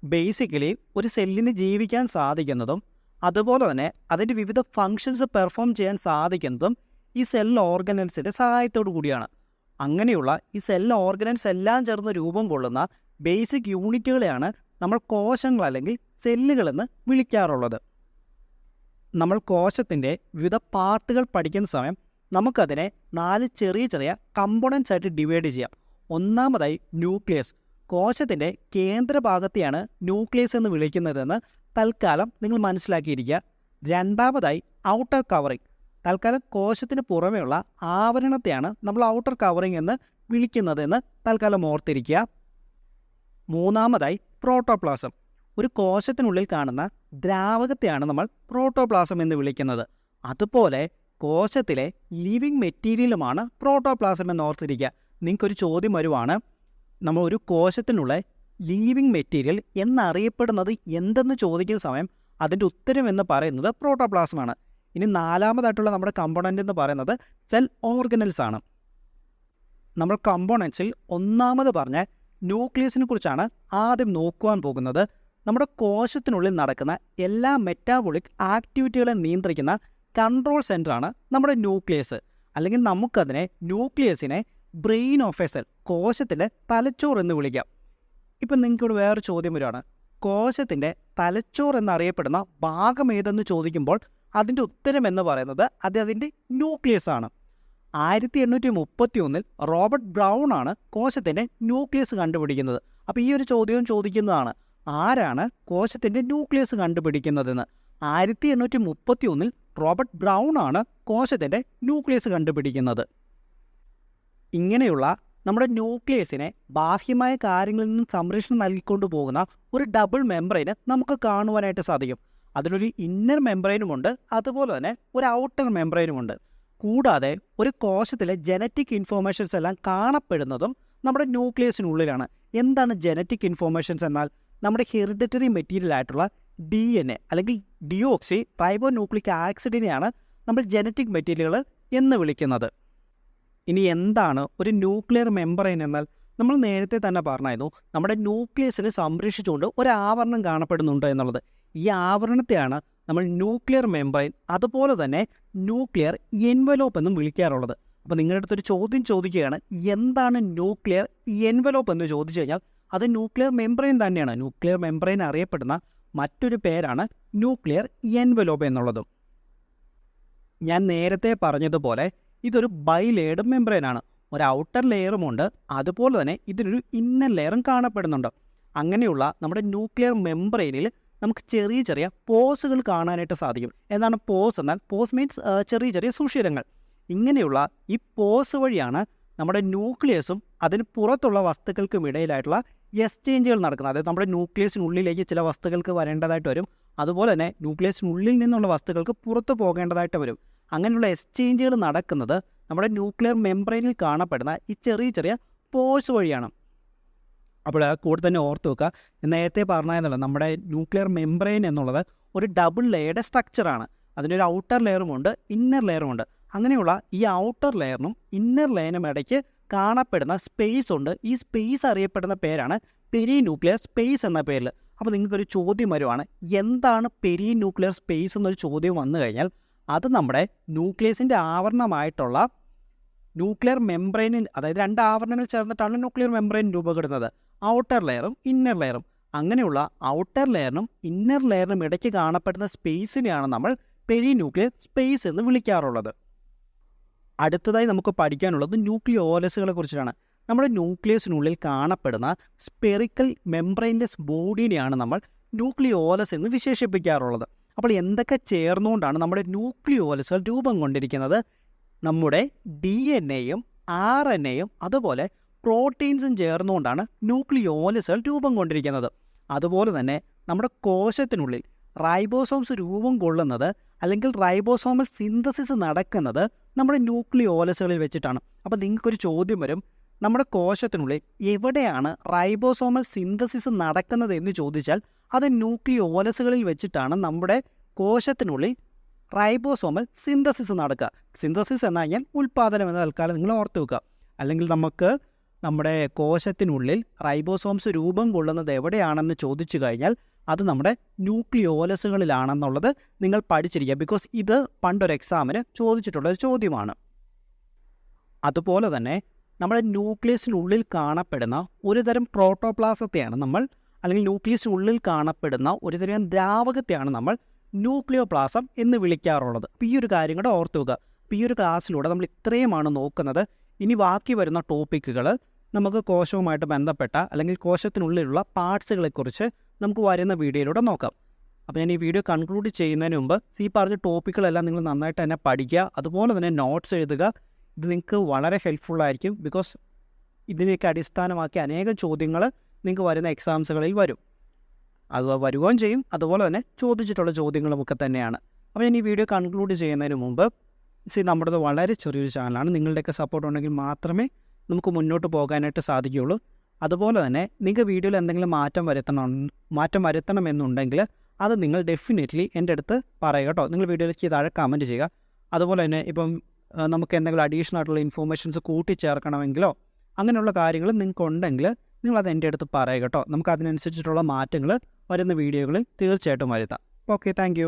ബേസിക്കലി ഒരു സെല്ലിന് ജീവിക്കാൻ സാധിക്കുന്നതും അതുപോലെ തന്നെ അതിൻ്റെ വിവിധ ഫങ്ഷൻസ് പെർഫോം ചെയ്യാൻ സാധിക്കുന്നതും ഈ സെൽ ഓർഗനൽസിൻ്റെ സഹായത്തോടു കൂടിയാണ്. അങ്ങനെയുള്ള ഈ സെൽ ഓർഗനൽസ് എല്ലാം ചേർന്ന് രൂപം കൊള്ളുന്ന ബേസിക് യൂണിറ്റുകളെയാണ് നമ്മൾ കോശങ്ങൾ അല്ലെങ്കിൽ സെല്ലുകളെന്ന് വിളിക്കാറുള്ളത്. നമ്മൾ കോശത്തിൻ്റെ വിവിധ പാർട്ടുകൾ പഠിക്കുന്ന സമയം നമുക്കതിനെ 4 ചെറിയ ചെറിയ കമ്പോണൻസ് ആയിട്ട് ഡിവൈഡ് ചെയ്യാം. ഒന്നാമതായി ന്യൂക്ലിയസ്. കോശത്തിൻ്റെ കേന്ദ്രഭാഗത്തെയാണ് ന്യൂക്ലിയസ് എന്ന് വിളിക്കുന്നതെന്ന് തൽക്കാലം നിങ്ങൾ മനസ്സിലാക്കിയിരിക്കുക. രണ്ടാമതായി ഔട്ടർ കവറിങ്. തൽക്കാലം കോശത്തിന് പുറമെയുള്ള ആവരണത്തെയാണ് നമ്മൾ ഔട്ടർ കവറിങ് എന്ന് വിളിക്കുന്നതെന്ന് തൽക്കാലം ഓർത്തിരിക്കുക. മൂന്നാമതായി പ്രോട്ടോപ്ലാസം. ഒരു കോശത്തിനുള്ളിൽ കാണുന്ന ദ്രാവകത്തെയാണ് നമ്മൾ പ്രോട്ടോപ്ലാസം എന്ന് വിളിക്കുന്നത്. അതുപോലെ കോശത്തിലെ ലിവിങ് മെറ്റീരിയലുമാണ് പ്രോട്ടോപ്ലാസം എന്ന് ഓർത്തിരിക്കുക. നിങ്ങൾക്കൊരു ചോദ്യം വരുവാണ്, നമ്മൾ ഒരു കോശത്തിനുള്ള ലിവിങ് മെറ്റീരിയൽ എന്നറിയപ്പെടുന്നത് എന്തെന്ന് ചോദിക്കുന്ന സമയം അതിൻ്റെ ഉത്തരം എന്ന് പറയുന്നത് പ്രോട്ടോപ്ലാസമാണ്. ഇനി നാലാമതായിട്ടുള്ള നമ്മുടെ കമ്പോണൻ്റ് എന്ന് പറയുന്നത് സെൽ ഓർഗനൽസ് ആണ്. നമ്മൾ കമ്പോണൻസിൽ ഒന്നാമത് പറഞ്ഞ ന്യൂക്ലിയസിനെ കുറിച്ചാണ് ആദ്യം നോക്കുവാൻ പോകുന്നത്. നമ്മുടെ കോശത്തിനുള്ളിൽ നടക്കുന്ന എല്ലാ മെറ്റാബോളിക് ആക്ടിവിറ്റികളെ നിയന്ത്രിക്കുന്ന കൺട്രോൾ സെൻ്ററാണ് നമ്മുടെ ന്യൂക്ലിയസ്. അല്ലെങ്കിൽ നമുക്കതിനെ ന്യൂക്ലിയസിനെ ബ്രെയിൻ ഓഫ് എ സെൽ, കോശത്തിൻ്റെ തലച്ചോറ് എന്ന് വിളിക്കാം. ഇപ്പം നിങ്ങൾക്കിവിടെ വേറൊരു ചോദ്യം വരുവാണ്, കോശത്തിൻ്റെ തലച്ചോർ എന്നറിയപ്പെടുന്ന ഭാഗം ഏതെന്ന് ചോദിക്കുമ്പോൾ അതിൻ്റെ ഉത്തരം എന്ന് പറയുന്നത് അതിൻ്റെ ന്യൂക്ലിയസ് ആണ്. 1831 റോബർട്ട് ബ്രൗൺ ആണ് കോശത്തിൻ്റെ ന്യൂക്ലിയസ് കണ്ടുപിടിക്കുന്നത്. അപ്പോൾ ഈ ഒരു ചോദ്യവും ചോദിക്കുന്നതാണ്, ആരാണ് കോശത്തിൻ്റെ ന്യൂക്ലിയസ് കണ്ടുപിടിക്കുന്നതെന്ന്. 1831 റോബർട്ട് ബ്രൗൺ ആണ് കോശത്തിൻ്റെ ന്യൂക്ലിയസ് കണ്ടുപിടിക്കുന്നത്. ഇങ്ങനെയുള്ള നമ്മുടെ ന്യൂക്ലിയസിനെ ബാഹ്യമായ കാര്യങ്ങളിൽ നിന്നും സംരക്ഷണം നൽകിക്കൊണ്ടു പോകുന്ന ഒരു ഡബിൾ മെംബ്രെയിന് നമുക്ക് കാണുവാനായിട്ട് സാധിക്കും. അതിനൊരു ഇന്നർ മെംബ്രെയിനുമുണ്ട്, അതുപോലെ തന്നെ ഒരു ഔട്ടർ മെംബ്രെയിനുമുണ്ട്. കൂടാതെ ഒരു കോശത്തിലെ ജനറ്റിക് ഇൻഫോർമേഷൻസ് എല്ലാം കാണപ്പെടുന്നതും നമ്മുടെ ന്യൂക്ലിയസിനുള്ളിലാണ്. എന്താണ് ജനറ്റിക് ഇൻഫോർമേഷൻസ് എന്നാൽ നമ്മുടെ ഹെറിഡിറ്ററി മെറ്റീരിയൽ ആയിട്ടുള്ള DNA അല്ലെങ്കിൽ ഡിയോക്സി റൈബോ ന്യൂക്ലിക് ആസിഡിനെയാണ് നമ്മൾ ജനറ്റിക് മെറ്റീരിയലുകൾ എന്ന് വിളിക്കുന്നത്. ഇനി എന്താണ് ഒരു ന്യൂക്ലിയർ മെംബ്രെയിൻ എന്നാൽ? നമ്മൾ നേരത്തെ തന്നെ പറഞ്ഞായിരുന്നു, നമ്മുടെ ന്യൂക്ലിയസിനെ സംരക്ഷിച്ചുകൊണ്ട് ഒരു ആവരണം കാണപ്പെടുന്നുണ്ട് എന്നുള്ളത്. ഈ ആവരണത്തെയാണ് നമ്മൾ ന്യൂക്ലിയർ മെംബ്രെയിൻ അതുപോലെ തന്നെ ന്യൂക്ലിയർ എൻവലോപ്പ് എന്നും വിളിക്കാറുള്ളത്. അപ്പോൾ നിങ്ങളുടെ അടുത്തൊരു ചോദ്യം ചോദിക്കുകയാണ്, എന്താണ് ന്യൂക്ലിയർ എൻവലോപ്പ് എന്ന് ചോദിച്ചു കഴിഞ്ഞാൽ അത് ന്യൂക്ലിയർ മെംബ്രെയിൻ തന്നെയാണ്. ന്യൂക്ലിയർ മെംബ്രെയിൻ അറിയപ്പെടുന്ന മറ്റൊരു പേരാണ് ന്യൂക്ലിയർ എൻവലോപ്പ് എന്നുള്ളതും. ഞാൻ നേരത്തെ പറഞ്ഞതുപോലെ ഇതൊരു ബൈലെയർഡ് മെംബ്രെയിനാണ്. ഒരു ഔട്ടർ ലെയറുമുണ്ട്, അതുപോലെ തന്നെ ഇതിനൊരു ഇന്നർ ലെയറും കാണപ്പെടുന്നുണ്ട്. അങ്ങനെയുള്ള നമ്മുടെ ന്യൂക്ലിയർ മെംബ്രെയിനിൽ നമുക്ക് ചെറിയ ചെറിയ പോസുകൾ കാണാനായിട്ട് സാധിക്കും. എന്താണ് പോസ് എന്നാൽ? പോസ് മീൻസ് ചെറിയ ചെറിയ സുഷിരങ്ങൾ. ഇങ്ങനെയുള്ള ഈ പോസ് വഴിയാണ് നമ്മുടെ ന്യൂക്ലിയസും അതിന് പുറത്തുള്ള വസ്തുക്കൾക്കും ഇടയിലായിട്ടുള്ള എക്സ്ചേഞ്ചുകൾ നടക്കുന്നത്. അതായത് നമ്മുടെ ന്യൂക്ലിയസിനുള്ളിലേക്ക് ചില വസ്തുക്കൾക്ക് വരേണ്ടതായിട്ട് വരും, അതുപോലെ തന്നെ ന്യൂക്ലിയസിനുള്ളിൽ നിന്നുള്ള വസ്തുക്കൾക്ക് പുറത്ത് പോകേണ്ടതായിട്ട് വരും. അങ്ങനെയുള്ള എക്സ്ചേഞ്ചുകൾ നടക്കുന്നത് നമ്മുടെ ന്യൂക്ലിയർ മെംബ്രെയിനിൽ കാണപ്പെടുന്ന ഈ ചെറിയ ചെറിയ പോസ് വഴിയാണ്. അപ്പോൾ കൂടെ തന്നെ ഓർത്ത് വെക്കുക, നേരത്തെ പറഞ്ഞതെന്നുള്ളത് നമ്മുടെ ന്യൂക്ലിയർ മെംബ്രെയിൻ എന്നുള്ളത് ഒരു ഡബിൾ ലെയർഡ് സ്ട്രക്ചറാണ്. അതിനൊരു ഔട്ടർ ലെയറുമുണ്ട്, ഇന്നർ ലെയറുമുണ്ട്. അങ്ങനെയുള്ള ഈ ഔട്ടർ ലെയറിനും ഇന്നർ ലെയറിനും ഇടയ്ക്ക് കാണപ്പെടുന്ന സ്പേസ് ഉണ്ട്. ഈ സ്പേസ് അറിയപ്പെടുന്ന പേരാണ് പെരി ന്യൂക്ലിയർ സ്പേസ് എന്ന പേരിൽ. അപ്പോൾ നിങ്ങൾക്കൊരു ചോദ്യം വരുവാണ്, എന്താണ് പെരി ന്യൂക്ലിയർ സ്പേസ് എന്നൊരു ചോദ്യം വന്നു കഴിഞ്ഞാൽ അത് നമ്മുടെ ന്യൂക്ലിയസിൻ്റെ ആവരണമായിട്ടുള്ള ന്യൂക്ലിയർ മെംബ്രെയിനിൽ, അതായത് രണ്ട് ആവരണങ്ങൾ ചേർന്നിട്ടാണ് ന്യൂക്ലിയർ മെംബ്രെയിൻ രൂപപ്പെടുന്നത്, ഔട്ടർ ലെയറും ഇന്നർ ലെയറും. അങ്ങനെയുള്ള ഔട്ടർ ലെയറിനും ഇന്നർ ലെയറിനും ഇടയ്ക്ക് കാണപ്പെടുന്ന സ്പേസിനെയാണ് നമ്മൾ പെരി ന്യൂക്ലിയർ സ്പേസ് എന്ന് വിളിക്കാറുള്ളത്. അടുത്തതായി നമുക്ക് പഠിക്കാനുള്ളത് ന്യൂക്ലിയോലസുകളെ കുറിച്ചാണ്. നമ്മുടെ ന്യൂക്ലിയസിനുള്ളിൽ കാണപ്പെടുന്ന സ്പെറിക്കൽ മെംബ്രെയിൻലെസ് ബോഡീനെയാണ് നമ്മൾ ന്യൂക്ലിയോലസ് എന്ന് വിശേഷിപ്പിക്കാറുള്ളത്. അപ്പോൾ എന്തൊക്കെ ചേർന്നുകൊണ്ടാണ് നമ്മുടെ ന്യൂക്ലിയോലസുകൾ രൂപം കൊണ്ടിരിക്കുന്നത്? നമ്മുടെ DNA-യും RNA-യും അതുപോലെ പ്രോട്ടീൻസും ചേർന്നുകൊണ്ടാണ് ന്യൂക്ലിയോലസുകൾ രൂപം കൊണ്ടിരിക്കുന്നത്. അതുപോലെ തന്നെ നമ്മുടെ കോശത്തിനുള്ളിൽ റൈബോസോംസ് രൂപം കൊള്ളുന്നത് അല്ലെങ്കിൽ റൈബോസോമൽ സിന്തസിസ് നടക്കുന്നത് നമ്മുടെ ന്യൂക്ലിയോലസുകളിൽ വെച്ചിട്ടാണ്. അപ്പോൾ നിങ്ങൾക്കൊരു ചോദ്യം വരും, നമ്മുടെ കോശത്തിനുള്ളിൽ എവിടെയാണ് റൈബോസോമൽ സിന്തസിസ് നടക്കുന്നത് എന്ന് ചോദിച്ചാൽ അത് ന്യൂക്ലിയോലസുകളിൽ വെച്ചിട്ടാണ് നമ്മുടെ കോശത്തിനുള്ളിൽ റൈബോസോമൽ സിന്തസിസ് നടക്കുക. സിന്തസിസ് എന്ന് പറഞ്ഞാൽ ഉൽപ്പാദനം എന്ന തൽക്കാലം നിങ്ങൾ ഓർത്ത് വെക്കുക. അല്ലെങ്കിൽ നമുക്ക് നമ്മുടെ കോശത്തിനുള്ളിൽ റൈബോസോംസ് രൂപം കൊള്ളുന്നത് എവിടെയാണെന്ന് ചോദിച്ചു കഴിഞ്ഞാൽ അത് നമ്മുടെ ന്യൂക്ലിയോലസുകളിലാണെന്നുള്ളത് നിങ്ങൾ പഠിച്ചിരിക്കുക. ബിക്കോസ് ഇത് പണ്ടൊരു എക്സാമിന് ചോദിച്ചിട്ടുള്ളൊരു ചോദ്യമാണ്. അതുപോലെ തന്നെ നമ്മുടെ ന്യൂക്ലിയസിനുള്ളിൽ കാണപ്പെടുന്ന ഒരുതരം പ്രോട്ടോപ്ലാസത്തെയാണ് നമ്മൾ, അല്ലെങ്കിൽ ന്യൂക്ലിയസിനുള്ളിൽ കാണപ്പെടുന്ന ഒരുതരം ദ്രാവകത്തെയാണ് നമ്മൾ ന്യൂക്ലിയോപ്ലാസം എന്ന് വിളിക്കാറുള്ളത്. അപ്പോൾ ഈ ഒരു കാര്യം കൂടെ ഓർത്ത് വെക്കുക. അപ്പോൾ ഈ ഒരു ക്ലാസ്സിലൂടെ നമ്മൾ ഇത്രയുമാണ് നോക്കുന്നത്. ഇനി ബാക്കി വരുന്ന ടോപ്പിക്കുകൾ നമുക്ക് കോശവുമായിട്ട് ബന്ധപ്പെട്ട അല്ലെങ്കിൽ കോശത്തിനുള്ളിലുള്ള പാർട്സുകളെക്കുറിച്ച് നമുക്ക് വരുന്ന വീഡിയോയിലൂടെ നോക്കാം. അപ്പോൾ ഞാൻ ഈ വീഡിയോ കൺക്ലൂഡ് ചെയ്യുന്നതിന് മുമ്പ് ഈ പറഞ്ഞ ടോപ്പിക്കുകളെല്ലാം നിങ്ങൾ നന്നായിട്ട് തന്നെ പഠിക്കുക, അതുപോലെ തന്നെ നോട്ട്സ് എഴുതുക. ഇത് നിങ്ങൾക്ക് വളരെ ഹെൽപ്ഫുള്ളായിരിക്കും. ബിക്കോസ് ഇതിനെയൊക്കെ അടിസ്ഥാനമാക്കി അനേകം ചോദ്യങ്ങൾ നിങ്ങൾക്ക് വരുന്ന എക്സാംസുകളിൽ വരും. അത് വരുകയും ചെയ്യും, അതുപോലെ തന്നെ ചോദിച്ചിട്ടുള്ള ചോദ്യങ്ങളുമൊക്കെ തന്നെയാണ്. അപ്പോൾ ഞാൻ ഈ വീഡിയോ കൺക്ലൂഡ് ചെയ്യുന്നതിന് മുമ്പ് നമ്മുടേത് വളരെ ചെറിയൊരു ചാനലാണ്. നിങ്ങളുടെയൊക്കെ സപ്പോർട്ട് ഉണ്ടെങ്കിൽ മാത്രമേ നമുക്ക് മുന്നോട്ട് പോകാനായിട്ട് സാധിക്കുകയുള്ളൂ. അതുപോലെ തന്നെ നിങ്ങൾക്ക് വീഡിയോയിൽ എന്തെങ്കിലും മാറ്റം വരുത്തണമെന്നുണ്ടെങ്കിൽ അത് നിങ്ങൾ ഡെഫിനറ്റ്ലി എൻ്റെ അടുത്ത് പറയുക കേട്ടോ. നിങ്ങൾ വീഡിയോയിലേക്ക് താഴെ കമൻറ്റ് ചെയ്യുക. അതുപോലെ തന്നെ ഇപ്പം നമുക്ക് എന്തെങ്കിലും അഡീഷണൽ ആയിട്ടുള്ള ഇൻഫോർമേഷൻസ് കൂട്ടിച്ചേർക്കണമെങ്കിലോ അങ്ങനെയുള്ള കാര്യങ്ങൾ നിങ്ങൾക്കുണ്ടെങ്കിൽ നിങ്ങളത് എൻ്റെ അടുത്ത് പറയുക കേട്ടോ. നമുക്ക് അതിനനുസരിച്ചിട്ടുള്ള മാറ്റങ്ങൾ വരുന്ന വീഡിയോകളിൽ തീർച്ചയായിട്ടും വരുത്താം. Okay, thank